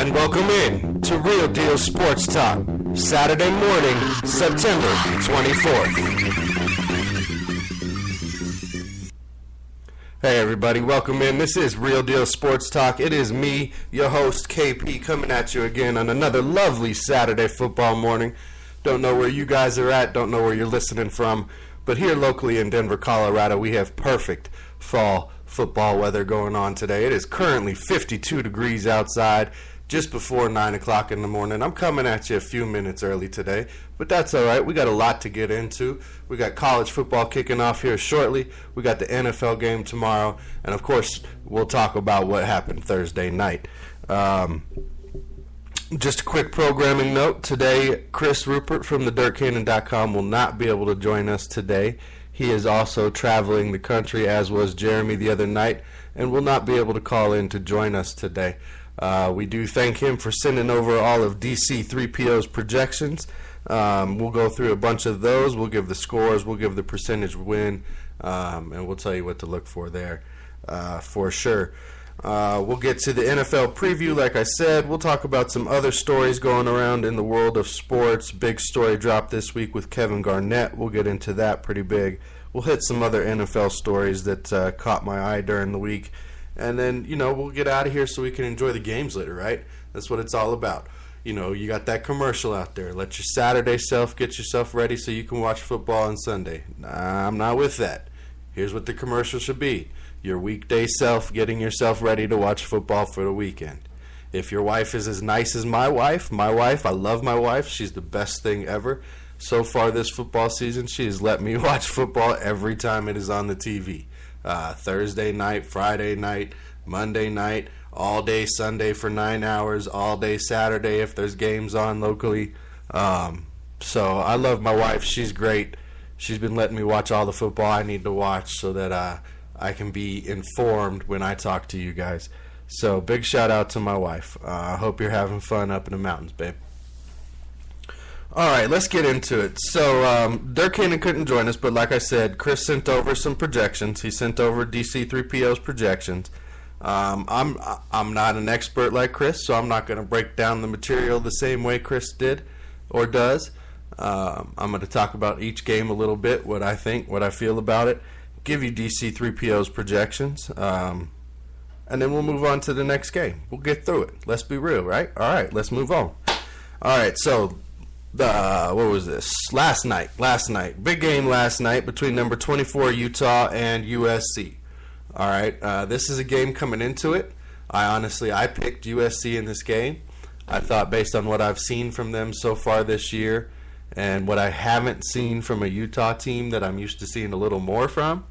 And welcome in to Real Deal Sports Talk, Saturday morning, September 24th. Hey everybody, welcome in. This is Real Deal Sports Talk. It is me, your host, KP, coming at you again on another lovely Saturday football morning. Don't know where you guys are at, don't know where you're listening from, but here locally in Denver, Colorado, we have perfect fall football weather going on today. It is currently 52 degrees outside, just before 9 o'clock in the morning. I'm coming at you a few minutes early today, but that's all right. We got a lot to get into. We got college football kicking off here shortly. We got the NFL game tomorrow, and of course, we'll talk about what happened Thursday night. Just a quick programming note. Today, Chris Rupert from thedirtcannon.com will not be able to join us today. He is also traveling the country, as was Jeremy the other night, and will not be able to call in to join us today. We do thank him for sending over all of DC3PO's projections. We'll go through a bunch of those. We'll give the scores. We'll give the percentage win, and we'll tell you what to look for there for sure. We'll get to the NFL preview, like I said. We'll talk about some other stories going around in the world of sports. Big story dropped this week with Kevin Garnett. We'll get into that pretty big. We'll hit some other NFL stories that caught my eye during the week. And then, we'll get out of here so we can enjoy the games later, right? That's what it's all about. You got that commercial out there. Let your Saturday self get yourself ready so you can watch football on Sunday. Nah, I'm not with that. Here's what the commercial should be. Your weekday self getting yourself ready to watch football for the weekend. If your wife is as nice as my wife, I love my wife. She's the best thing ever. So far this football season, she has let me watch football every time it is on the TV. Thursday night, Friday night, Monday night, all day Sunday for 9 hours, all day Saturday if there's games on locally. So I love my wife. She's great. She's been letting me watch all the football I need to watch so that I can be informed when I talk to you guys. So big shout out to my wife. I hope you're having fun up in the mountains, babe. All right, let's get into it. So Dirk Cannon couldn't join us, but like I said, Chris sent over some projections. He sent over DC3PO's projections. I'm not an expert like Chris, so I'm not going to break down the material the same way Chris did or does. I'm going to talk about each game a little bit, what I think, what I feel about it, give you DC3PO's projections, and then we'll move on to the next game. We'll get through it. Let's be real, right? All right, let's move on. All right, so what was this? Last night. Big game last night between number 24 Utah and USC. All right, this is a game coming into it. I picked USC in this game. I thought based on what I've seen from them so far this year and what I haven't seen from a Utah team that I'm used to seeing a little more from,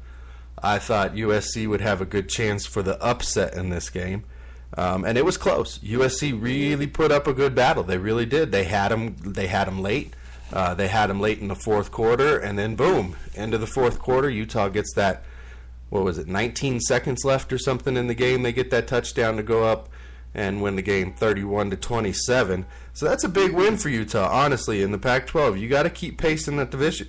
I thought USC would have a good chance for the upset in this game. And it was close. USC really put up a good battle. They really did. They had them late. They had them late in the fourth quarter, and then boom, end of the fourth quarter, Utah gets that, 19 seconds left or something in the game. They get that touchdown to go up and win the game 31-27. So that's a big win for Utah, honestly, in the Pac-12. You got to keep pacing that division.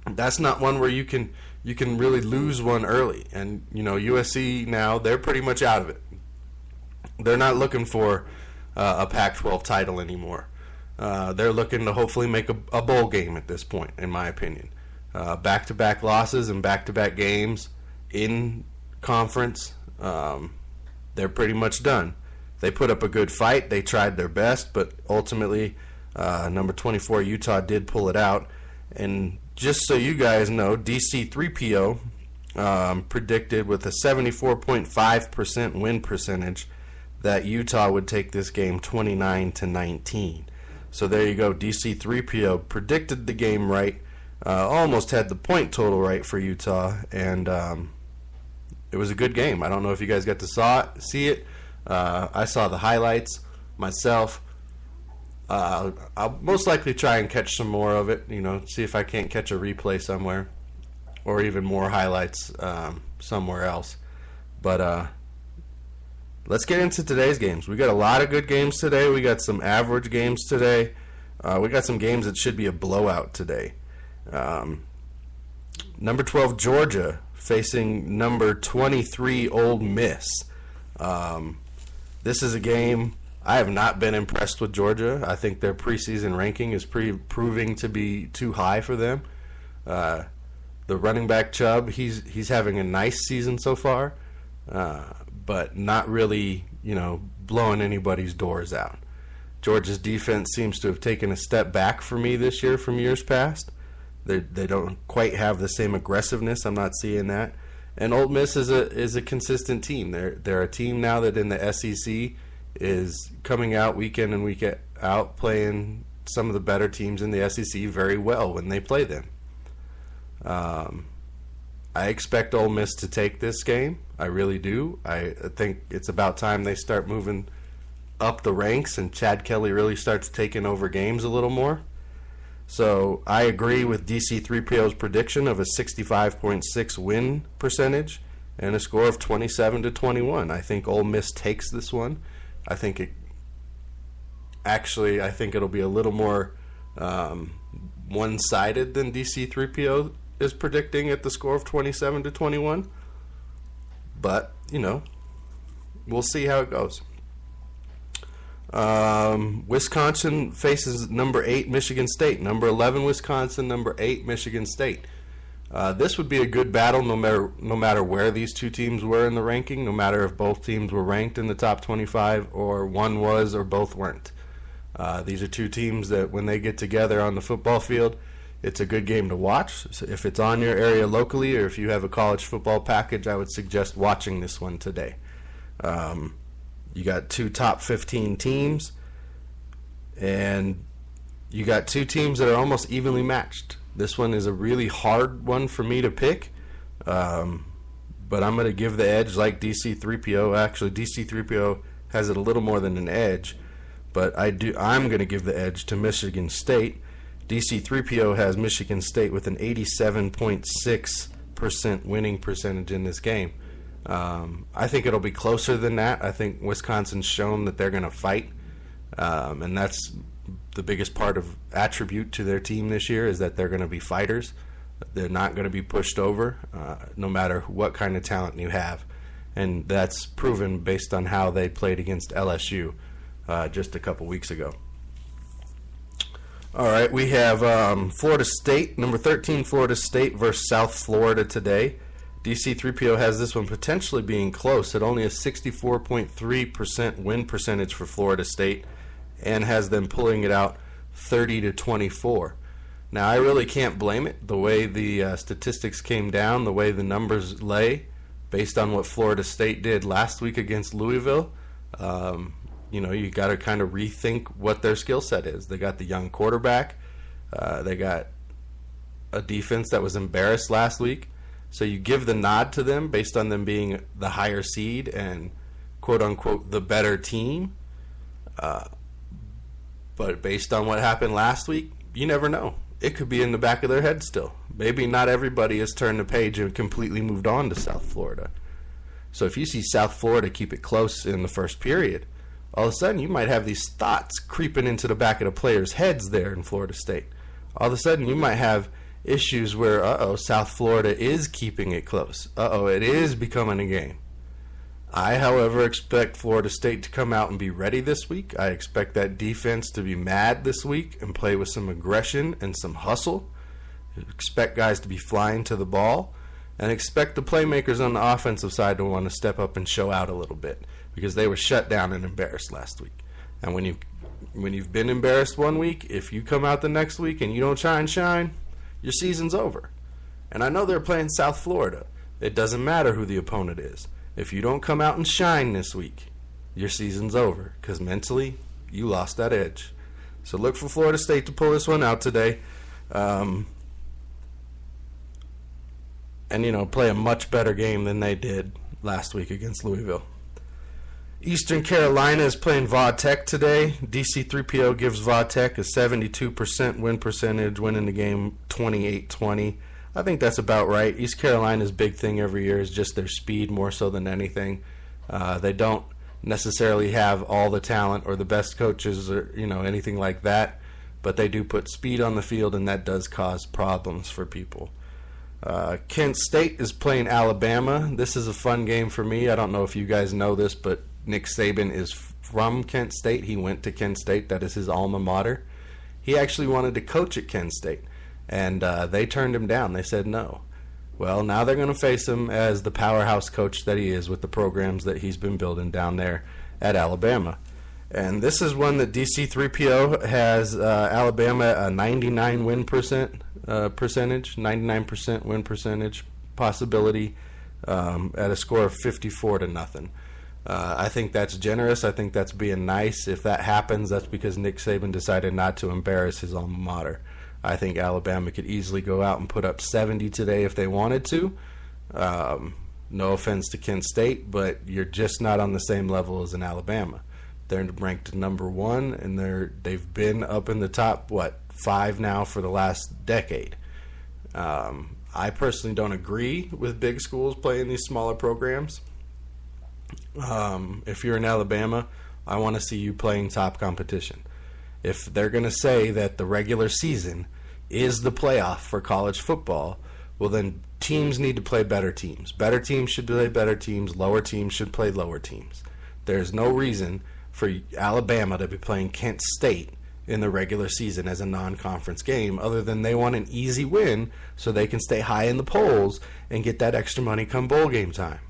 That's not one where you can really lose one early. And, USC now, they're pretty much out of it. They're not looking for a Pac-12 title anymore. They're looking to hopefully make a bowl game at this point, in my opinion. Back-to-back losses and back-to-back games in conference, they're pretty much done. They put up a good fight. They tried their best, but ultimately, number 24 Utah did pull it out. And just so you guys know, DC3PO predicted with a 74.5% win percentage that Utah would take this game 29-19. So there you go. DC3PO predicted the game right, almost had the point total right for Utah, and it was a good game. I don't know if you guys got to see it. I saw the highlights myself. I'll most likely try and catch some more of it, see if I can't catch a replay somewhere or even more highlights somewhere else. But let's get into today's games. We got a lot of good games today. We got some average games today. We got some games that should be a blowout today. Number 12 Georgia facing number 23 Ole Miss. This is a game I have not been impressed with Georgia. I think their preseason ranking is proving to be too high for them. The running back Chubb, he's having a nice season so far, but not really, blowing anybody's doors out. Georgia's defense seems to have taken a step back for me this year from years past. They don't quite have the same aggressiveness. I'm not seeing that. And Ole Miss is a consistent team. They're a team now that in the SEC is coming out week in and week out playing some of the better teams in the SEC very well when they play them. I expect Ole Miss to take this game. I really do. I think it's about time they start moving up the ranks and Chad Kelly really starts taking over games a little more. So I agree with DC3PO's prediction of a 65.6 win percentage and a score of 27-21. I think Ole Miss takes this one. I think it'll be a little more one-sided than DC3PO is predicting at the score of 27-21. But, we'll see how it goes. Wisconsin faces number 8 Michigan State. Number 11 Wisconsin, number 8 Michigan State. This would be a good battle no matter where these two teams were in the ranking, no matter if both teams were ranked in the top 25 or one was or both weren't. These are two teams that when they get together on the football field, it's a good game to watch. So if it's on your area locally or if you have a college football package, I would suggest watching this one today. You got two top 15 teams, and you got two teams that are almost evenly matched. This one is a really hard one for me to pick, but I'm going to give the edge like DC3PO. Actually, DC3PO has it a little more than an edge, but I'm going to give the edge to Michigan State. DC3PO has Michigan State with an 87.6% winning percentage in this game. I think it'll be closer than that. I think Wisconsin's shown that they're going to fight, and that's the biggest attribute to their team this year is that they're going to be fighters. They're not going to be pushed over, no matter what kind of talent you have, and that's proven based on how they played against LSU just a couple weeks ago. All right, we have Florida State, number 13 Florida State versus South Florida today. DC3PO has this one potentially being close at only a 64.3% win percentage for Florida State and has them pulling it out 30-24. Now, I really can't blame it. The way the statistics came down, the way the numbers lay, based on what Florida State did last week against Louisville, you got to kind of rethink what their skill set is. They got the young quarterback. They got a defense that was embarrassed last week. So you give the nod to them based on them being the higher seed and quote-unquote the better team. But based on what happened last week, you never know. It could be in the back of their head still. Maybe not everybody has turned the page and completely moved on to South Florida. So if you see South Florida keep it close in the first period, all of a sudden you might have these thoughts creeping into the back of the players' heads there in Florida State. All of a sudden you might have issues where, South Florida is keeping it close. It is becoming a game. I, however, expect Florida State to come out and be ready this week. I expect that defense to be mad this week and play with some aggression and some hustle. Expect guys to be flying to the ball. And expect the playmakers on the offensive side to want to step up and show out a little bit because they were shut down and embarrassed last week. And when you've been embarrassed one week, if you come out the next week and you don't shine, your season's over. And I know they're playing South Florida. It doesn't matter who the opponent is. If you don't come out and shine this week, your season's over because mentally you lost that edge. So look for Florida State to pull this one out today. And play a much better game than they did last week against Louisville. Eastern Carolina is playing Va-Tech today. DC3PO gives Va-Tech a 72% win percentage, winning the game 28-20. I think that's about right. East Carolina's big thing every year is just their speed more so than anything. They don't necessarily have all the talent or the best coaches or anything like that, but they do put speed on the field, and that does cause problems for people. Kent State is playing Alabama. This is a fun game for me. I don't know if you guys know this, but Nick Saban is from Kent State. He went to Kent State. That is his alma mater. He actually wanted to coach at Kent State, and they turned him down. They said no. Well, now they're going to face him as the powerhouse coach that he is with the programs that he's been building down there at Alabama. And this is one that DC3PO has Alabama at a 99% win percentage possibility at a score of 54-0. I think that's generous. I think that's being nice. If that happens, that's because Nick Saban decided not to embarrass his alma mater. I think Alabama could easily go out and put up 70 today if they wanted to. No offense to Kent State, but you're just not on the same level as in Alabama. They're ranked number 1, and they've been up in the top 5 now for the last decade. I personally don't agree with big schools playing these smaller programs. If you're in Alabama, I want to see you playing top competition. If they're going to say that the regular season is the playoff for college football, well then teams need to play better teams. Better teams should play better teams. Lower teams should play lower teams. There's no reason for Alabama to be playing Kent State in the regular season as a non-conference game other than they want an easy win so they can stay high in the polls and get that extra money come bowl game time.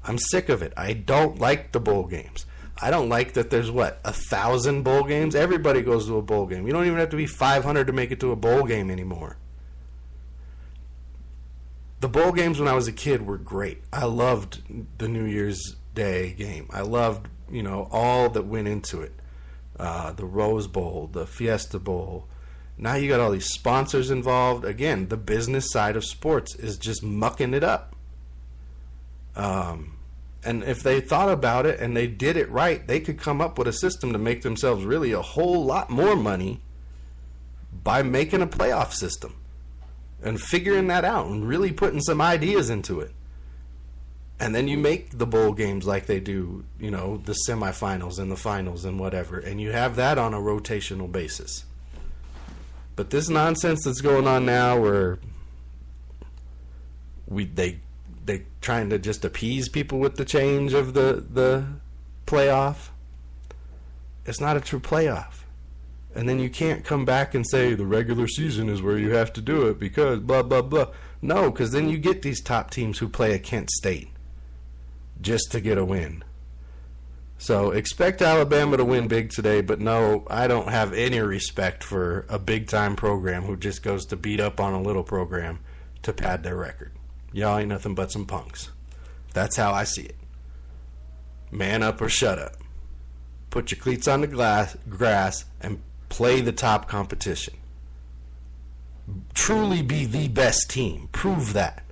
I'm sick of it. I don't like the bowl games. I don't like that there's 1,000 bowl games. Everybody goes to a bowl game. You don't even have to be 500 to make it to a bowl game anymore. The bowl games when I was a kid were great. I loved the New Year's Day game. I loved, all that went into it. The Rose Bowl, the Fiesta Bowl. Now you got all these sponsors involved. Again, the business side of sports is just mucking it up. And if they thought about it and they did it right, they could come up with a system to make themselves really a whole lot more money by making a playoff system and figuring that out and really putting some ideas into it. And then you make the bowl games like they do, the semifinals and the finals and whatever, and you have that on a rotational basis. But this nonsense that's going on now where they trying to just appease people with the change of the playoff. It's not a true playoff. And then you can't come back and say the regular season is where you have to do it because blah, blah, blah. No, because then you get these top teams who play at Kent State just to get a win. So expect Alabama to win big today, but no, I don't have any respect for a big-time program who just goes to beat up on a little program to pad their record. Y'all ain't nothing but some punks. That's how I see it. Man up or shut up. Put your cleats on the grass and play the top competition. Truly be the best team. Prove that.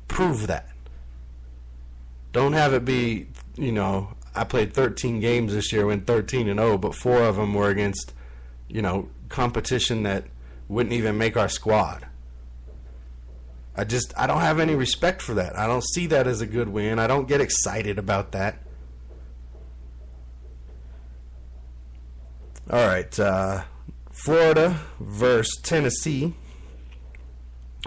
Prove that. Don't have it be, I played 13 games this year, went 13-0, but 4 of them were against, competition that wouldn't even make our squad. I don't have any respect for that. I don't see that as a good win. I don't get excited about that. All right, Florida versus Tennessee.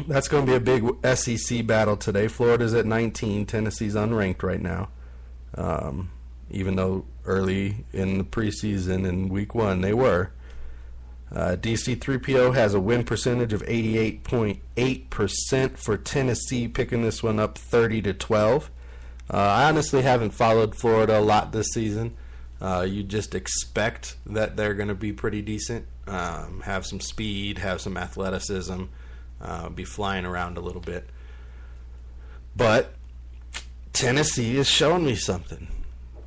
That's going to be a big SEC battle today. Florida's at 19. Tennessee's unranked right now. Even though early in the preseason in week 1 they were. DC3PO has a win percentage of 88.8% for Tennessee, picking this one up 30-12. I honestly haven't followed Florida a lot this season. You just expect that they're going to be pretty decent, have some speed, have some athleticism, be flying around a little bit. But Tennessee is showing me something.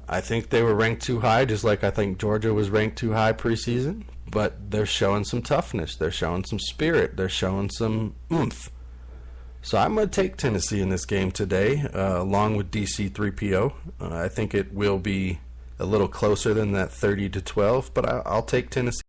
I think they were ranked too high, just like I think Georgia was ranked too high preseason. But they're showing some toughness. They're showing some spirit. They're showing some oomph. So I'm going to take Tennessee in this game today, along with DC3PO. I think it will be a little closer than that 30-12, but I'll take Tennessee.